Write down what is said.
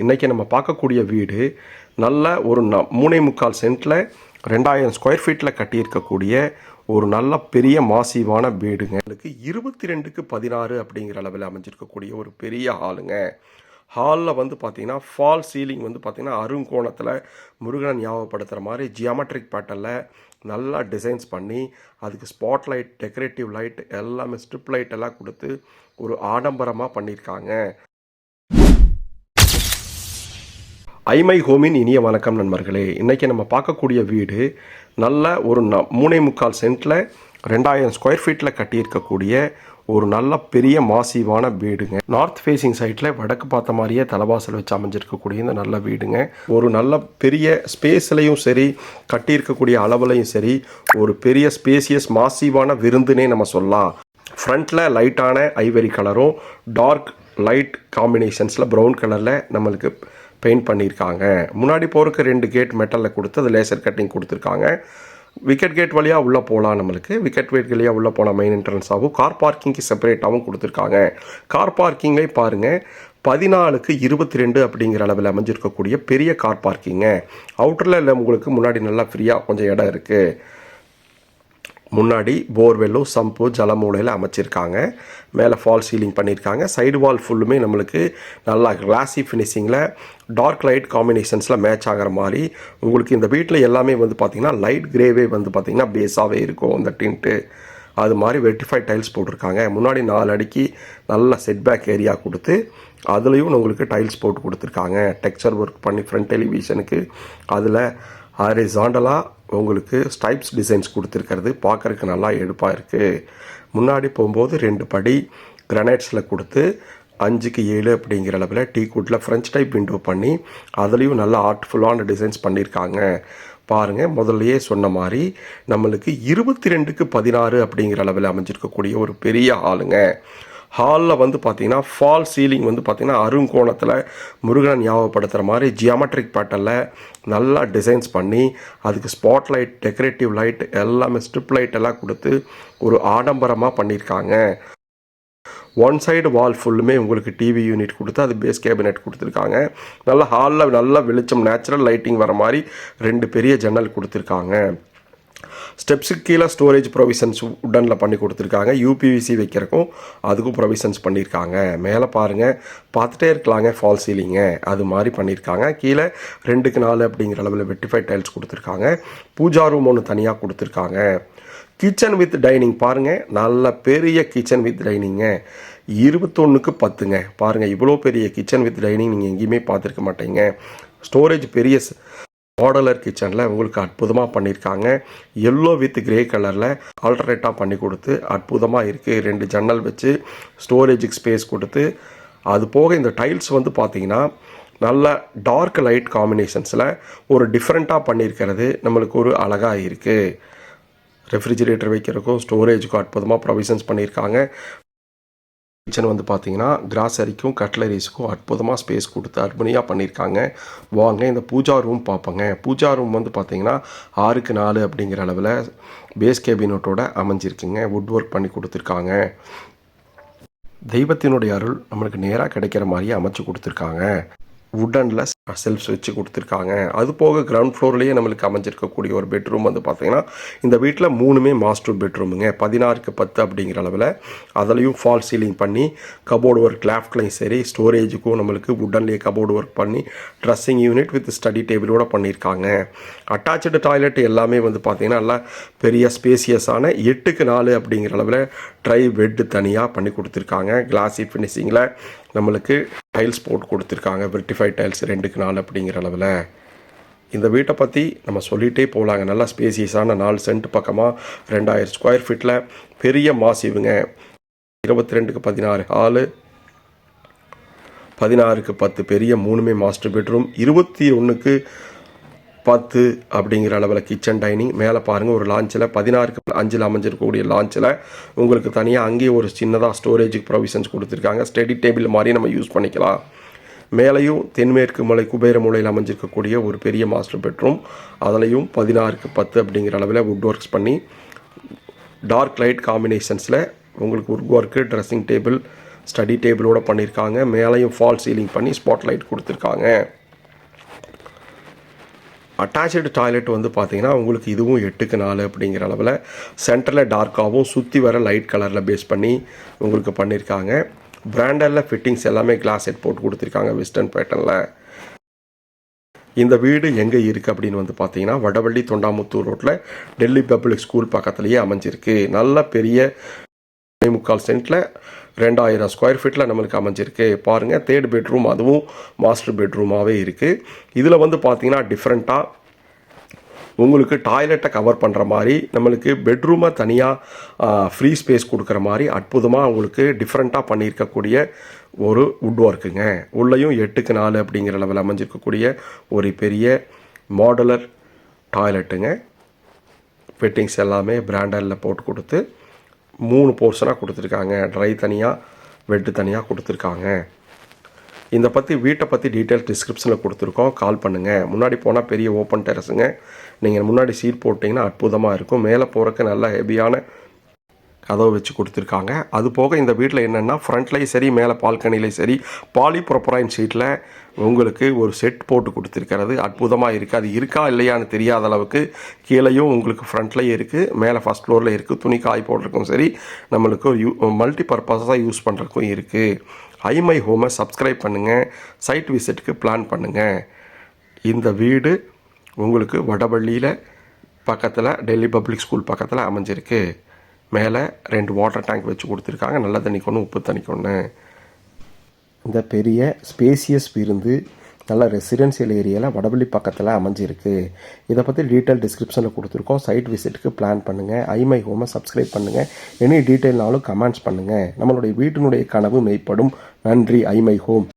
இன்றைக்கி நம்ம பார்க்கக்கூடிய வீடு நல்ல ஒரு 3.25 சென்ட்டில் 2000 ஸ்கொயர் ஃபீட்டில் கட்டியிருக்கக்கூடிய ஒரு நல்ல பெரிய மாசிவான வீடுங்க. அதுக்கு 22:16 அப்படிங்கிற அளவில் அமைஞ்சிருக்கக்கூடிய ஒரு பெரிய ஹாலுங்க. ஹாலில் பார்த்தீங்கன்னா ஃபால் சீலிங் பார்த்தீங்கன்னா அருங்கோணத்தில் முருகனை ஞாபகப்படுத்துகிற மாதிரி ஜியாமெட்ரிக் பேட்டர்னில் நல்லா டிசைன்ஸ் பண்ணி அதுக்கு ஸ்பாட் லைட், டெக்கரேட்டிவ் லைட் எல்லாமே ஸ்ட்ரிப் லைட் எல்லாம் கொடுத்து ஒரு ஆடம்பரமாக பண்ணியிருக்காங்க. ஐமை ஹோமின் இனிய வணக்கம் நண்பர்களே. இன்றைக்கி நம்ம பார்க்கக்கூடிய வீடு நல்ல ஒரு 3.25 சென்ட்டில் 2000 ஸ்கொயர் ஃபீட்டில் கட்டியிருக்கக்கூடிய ஒரு நல்ல பெரிய மாசிவான வீடுங்க. நார்த் ஃபேஸிங் சைட்டில் வடக்கு பார்த்த மாதிரியே தலைவாசல் வச்சு அமைஞ்சிருக்கக்கூடிய இந்த நல்ல வீடுங்க. ஒரு நல்ல பெரிய ஸ்பேஸ்லையும் சரி, கட்டியிருக்கக்கூடிய அளவுலையும் சரி, ஒரு பெரிய ஸ்பேசியஸ் மாசிவான விருந்துனே நம்ம சொல்லலாம். ஃப்ரண்ட்டில் லைட்டான ஐவரி கலரும் டார்க் லைட் காம்பினேஷன்ஸில் ப்ரௌன் கலரில் நம்மளுக்கு பெயிண்ட் பண்ணியிருக்காங்க. முன்னாடி போகிறதுக்கு 2 கேட் மெட்டலில் கொடுத்து அது லேசர் கட்டிங் கொடுத்துருக்காங்க. விக்கெட் கேட் வழியாக உள்ளே போகலாம். நம்மளுக்கு விக்கெட் கேட் வழியாக உள்ளே போனால் மெயின் என்ட்ரன்ஸ் ஆகும். கார் பார்க்கிங்க்கு செப்பரேட்டாகவும் கொடுத்துருக்காங்க. கார் பார்க்கிங்கே பாருங்கள், 14:22 அப்படிங்கிற அளவில் அமைஞ்சிருக்கக்கூடிய பெரிய கார் பார்க்கிங்க. அவுட்டரில் இல்லை, உங்களுக்கு முன்னாடி நல்லா ஃப்ரீயாக கொஞ்சம் இடம் இருக்குது. முன்னாடி போர்வெல்லும் சம்பு ஜலமூலையில் அமைச்சிருக்காங்க. மேலே ஃபால் சீலிங் பண்ணியிருக்காங்க. சைடு வால் ஃபுல்லுமே நம்மளுக்கு நல்லா கிளாஸி ஃபினிஷிங்கில் டார்க் லைட் காம்பினேஷன்ஸில் மேட்ச் ஆகிற மாதிரி உங்களுக்கு இந்த வீட்டில் எல்லாமே பார்த்திங்கன்னா லைட் கிரேவே பார்த்திங்கன்னா பேஸாகவே இருக்கும். இந்த டின்ட்டு அது மாதிரி வெர்டிஃபைட் டைல்ஸ் போட்டிருக்காங்க. முன்னாடி 4 அடிக்கு நல்ல செட்பேக் ஏரியா கொடுத்து அதுலேயும் உங்களுக்கு டைல்ஸ் போட்டு கொடுத்துருக்காங்க. டெக்ஸ்சர் ஒர்க் பண்ணி ஃப்ரண்ட் டெலிவிஷனுக்கு அதில் ஹாரிசாண்டலாக உங்களுக்கு ஸ்டைப்ஸ் டிசைன்ஸ் கொடுத்துருக்கிறது பார்க்குறதுக்கு நல்லா எடுப்பாக இருக்குது. முன்னாடி போகும்போது 2 படி கிரானைட்ஸில் கொடுத்து 5:7 அப்படிங்கிற அளவில் டீக்குட்டில் ஃப்ரெஞ்ச் டைப் விண்டோ பண்ணி அதுலேயும் நல்லா ஆர்ட்ஃபுல்லான டிசைன்ஸ் பண்ணியிருக்காங்க. பாருங்கள், முதல்லையே சொன்ன மாதிரி நம்மளுக்கு 22:16 அப்படிங்கிற அளவில் அமைஞ்சிருக்கக்கூடிய ஒரு பெரிய ஹாலுங்க. ஹாலில் பார்த்தீங்கன்னா ஃபால் சீலிங் பார்த்தீங்கன்னா அருங்கோணத்தில் முருகனை ஞாபகப்படுத்துகிற மாதிரி ஜியாமெட்ரிக் பேட்டர்னில் நல்லா டிசைன்ஸ் பண்ணி அதுக்கு ஸ்பாட் லைட், டெக்கரேட்டிவ் லைட் எல்லாமே ஸ்ட்ரிப் லைட் எல்லாம் கொடுத்து ஒரு ஆடம்பரமாக பண்ணியிருக்காங்க. ஒன் சைடு வால் ஃபுல்லுமே உங்களுக்கு டிவி யூனிட் கொடுத்து அது பேஸ் கேபினெட் கொடுத்துருக்காங்க. நல்லா ஹாலில் நல்லா வெளிச்சம், நேச்சுரல் லைட்டிங் வர மாதிரி 2 பெரிய ஜன்னல் கொடுத்துருக்காங்க. ஸ்டெப்ஸுக்கு கீழே ஸ்டோரேஜ் ப்ரொவிஷன்ஸ் உட்டனில் பண்ணி கொடுத்துருக்காங்க. யூபிவிசி வைக்கிறக்கும் அதுக்கும் ப்ரொவிஷன்ஸ் பண்ணியிருக்காங்க. மேலே பாருங்கள், பார்த்துட்டே இருக்கலாங்க ஃபால் சீலிங்க அது மாதிரி பண்ணியிருக்காங்க. கீழே 2:4 அப்படிங்கிற அளவில் வெர்டிஃபைட் டைல்ஸ் கொடுத்துருக்காங்க. பூஜா ரூம் ஒன்று தனியாக கொடுத்துருக்காங்க. கிச்சன் வித் டைனிங் பாருங்கள், நல்ல பெரிய கிச்சன் வித் டைனிங்க. 21:10ங்க. பாருங்கள், இவ்வளோ பெரிய கிச்சன் வித் டைனிங் நீங்கள் எங்கேயுமே பார்த்துருக்க மாட்டீங்க. ஸ்டோரேஜ் பெரிய மாடலர் கிச்சனில் உங்களுக்கு அற்புதமாக பண்ணியிருக்காங்க. எல்லோ வித் கிரே கலரில் ஆல்டர்னேட்டாக பண்ணி கொடுத்து அற்புதமாக இருக்குது. 2 ஜன்னல் வச்சு ஸ்டோரேஜுக்கு ஸ்பேஸ் கொடுத்து அது போக இந்த டைல்ஸ் பார்த்தீங்கன்னா நல்ல டார்க் லைட் காம்பினேஷன்ஸில் ஒரு டிஃப்ரெண்ட்டாக பண்ணியிருக்கிறது நம்மளுக்கு ஒரு அழகாக இருக்குது. ரெஃப்ரிஜிரேட்டர் வைக்கிறதுக்கும் ஸ்டோரேஜுக்கும் அற்புதமாக ப்ரொவிஷன்ஸ் பண்ணியிருக்காங்க. கிச்சன் பார்த்தீங்கன்னா கிராசரிக்கும் கட்லரிஸுக்கும் அற்புதமாக ஸ்பேஸ் கொடுத்து அற்புதமாக பண்ணியிருக்காங்க. வாங்க இந்த பூஜா ரூம் பார்ப்போங்க. பூஜா ரூம் பார்த்தீங்கன்னா 6:4 அப்படிங்கிற அளவில் பேஸ் கேபினட்டோட அமைஞ்சிருக்குங்க. வுட் ஒர்க் பண்ணி கொடுத்துருக்காங்க. தெய்வத்தினுடைய அருள் நம்மளுக்கு நேராக கிடைக்கிற மாதிரியே அமைச்சு கொடுத்துருக்காங்க. வுட்டனில் செல்ஃப்ஸ் வச்சு கொடுத்துருக்காங்க. அது போக கிரவுண்ட் ஃப்ளோர்லேயே நம்மளுக்கு அமைஞ்சிருக்கக்கூடிய ஒரு பெட்ரூம் பார்த்தீங்கன்னா இந்த வீட்டில் 3மே மாஸ்டர் பெட்ரூமுங்க. 16:10 அப்படிங்கிற அளவில் அதுலேயும் ஃபால் சீலிங் பண்ணி கபோர்டு ஒர்க் லேஃப்ட்லையும் சரி, ஸ்டோரேஜுக்கும் நம்மளுக்கு வுட்டன்லேயே கபோர்டு ஒர்க் பண்ணி ட்ரெஸ்ஸிங் யூனிட் வித் ஸ்டடி டேபிளோடு பண்ணியிருக்காங்க. அட்டாச்சு டாய்லெட் எல்லாமே பார்த்தீங்கன்னா நல்லா பெரிய ஸ்பேசியஸான 8:4 அப்படிங்கிற அளவில் ட்ரை பெட்டு தனியாக பண்ணி கொடுத்துருக்காங்க. கிளாஸி ஃபினிஷிங்கில் நம்மளுக்கு டைல்ஸ் போட்டு கொடுத்துருக்காங்க. வெர்டிஃபைட் டைல்ஸ் 2:4 அப்படிங்கிற அளவில். இந்த வீட்டை பற்றி நம்ம சொல்லிகிட்டே போகலாங்க. நல்லா ஸ்பேசியஸான 4 சென்ட் பக்கமாக 2000 ஸ்கொயர் ஃபீட்டில் பெரிய மாசிவுங்க. 22:16 ஹாலு, 16:10 பெரிய 3மே மாஸ்டர் பெட்ரூம், 21:10 அப்படிங்கிற அளவில் கிச்சன் டைனிங். மேலே பாருங்கள், ஒரு லான்ச்சில் 16:5 அமைஞ்சிருக்கக்கூடிய லான்ச்சில் உங்களுக்கு தனியாக அங்கேயே ஒரு சின்னதாக ஸ்டோரேஜுக்கு ப்ரொவிஷன்ஸ் கொடுத்துருக்காங்க. ஸ்டடி டேபிள் மாதிரி நம்ம யூஸ் பண்ணிக்கலாம். மேலேயும் தென்மேற்கு மூலை குபேர மூலையில் அமைஞ்சிருக்கக்கூடிய ஒரு பெரிய மாஸ்டர் பெட்ரூம். அதுலேயும் 16:10 அப்படிங்கிற அளவில் வுட் ஒர்க்ஸ் பண்ணி டார்க் லைட் காம்பினேஷன்ஸில் உங்களுக்கு wood work, dressing table, study டேபிளோட பண்ணியிருக்காங்க. மேலேயும் ஃபால் சீலிங் பண்ணி ஸ்பாட் லைட் கொடுத்துருக்காங்க. அட்டாச்சு டாய்லெட் வந்து பார்த்தீங்கன்னா உங்களுக்கு இதுவும் 8க்கு 4 அப்படிங்கிற அளவில் சென்டரில் டார்க்காகவும் சுற்றி வர லைட் கலரில் பேஸ் பண்ணி உங்களுக்கு பண்ணியிருக்காங்க. பிராண்டரில் ஃபிட்டிங்ஸ் எல்லாமே கிளாஸ் செட் போட்டு கொடுத்துருக்காங்க வெஸ்டர்ன் பேட்டர்னில். இந்த வீடு எங்கே இருக்குது அப்படின்னு வந்து பார்த்தீங்கன்னா வடவள்ளி தொண்டாமுத்தூர் ரோட்டில் டெல்லி பப்ளிக் ஸ்கூல் பக்கத்துலேயே அமைஞ்சிருக்கு. நல்ல பெரிய 3.25 சென்ட்டில் 2000 ஸ்கொயர் ஃபீட்டில் நம்மளுக்கு அமைஞ்சிருக்கு. பாருங்கள், 3rd பெட்ரூம், அதுவும் மாஸ்டர் பெட்ரூமாகவே இருக்குது. இதில் வந்து பார்த்தீங்கன்னா டிஃப்ரெண்ட்டாக உங்களுக்கு டாய்லெட்டை கவர் பண்ணுற மாதிரி நம்மளுக்கு பெட்ரூமை தனியாக ஃப்ரீ ஸ்பேஸ் கொடுக்குற மாதிரி அற்புதமாக உங்களுக்கு டிஃப்ரெண்ட்டாக பண்ணியிருக்கக்கூடிய ஒரு வுட் ஒர்க்குங்க. உள்ளேயும் 8க்கு 4 அப்படிங்கிற லெவல் அமைஞ்சிருக்கக்கூடிய ஒரு பெரிய மாடுலர் டாய்லெட்டுங்க. ஃபிட்டிங்ஸ் எல்லாமே பிராண்டரில் போட்டு கொடுத்து 3 போர்ஷனாக கொடுத்துருக்காங்க. ட்ரை தனியாக, வெட்டு தனியாக கொடுத்துருக்காங்க. வீட்டை பற்றி டீட்டெயில்ஸ் டிஸ்கிரிப்ஷனில் கொடுத்துருக்கோம். கால் பண்ணுங்கள். முன்னாடி போனால் பெரிய ஓப்பன் டெரஸுங்க. நீங்கள் முன்னாடி சீட் போட்டிங்கன்னா அற்புதமாக இருக்கும். மேலே போகிறக்கு நல்ல ஹெவியான கதவை வச்சு கொடுத்துருக்காங்க. அது போக இந்த வீட்டில் என்னென்னா ஃப்ரண்ட்லேயும் சரி, மேலே பால்கனிலையும் சரி, பாலிப்ரோப்பரைன் ஷீட்டில் உங்களுக்கு ஒரு செட் போட்டு கொடுத்துருக்கிறது அற்புதமாக இருக்குது. அது இருக்கா இல்லையான்னு தெரியாத அளவுக்கு கீழேயும் உங்களுக்கு ஃப்ரண்ட்லேயும் இருக்குது, மேலே ஃபஸ்ட் ஃப்ளோரில் இருக்குது. துணி காய் போடுறதுக்கும் சரி, நம்மளுக்கு மல்டி பர்பஸாக யூஸ் பண்ணுறதுக்கும் இருக்குது. ஐமை ஹோமை சப்ஸ்கிரைப் பண்ணுங்கள். சைட் விசிட்டுக்கு பிளான் பண்ணுங்கள். இந்த வீடு உங்களுக்கு வடவள்ளியில் பக்கத்தில் டெல்லி பப்ளிக் ஸ்கூல் பக்கத்தில் அமைஞ்சிருக்கு. மேலே 2 வாட்டர் டேங்க் வச்சு கொடுத்துருக்காங்க. நல்ல தண்ணிக்கு ஒன்று, உப்பு தண்ணிக்கு ஒன்று. இந்த பெரிய ஸ்பேசியஸ் விருந்து நல்ல ரெசிடென்சியல் ஏரியாவில் வடவள்ளி பக்கத்தில் அமைஞ்சிருக்கு. இதை பற்றி டீட்டெயில் டிஸ்கிரிப்ஷனில் கொடுத்துருக்கோம். சைட் விசிட்டுக்கு பிளான் பண்ணுங்கள். ஐமை ஹோமை சப்ஸ்கிரைப் பண்ணுங்கள். எனி டீட்டெயில்னாலும் கமெண்ட்ஸ் பண்ணுங்கள். நம்மளுடைய வீட்டினுடைய கனவு மெய்ப்படும். நன்றி. ஐமை ஹோம்.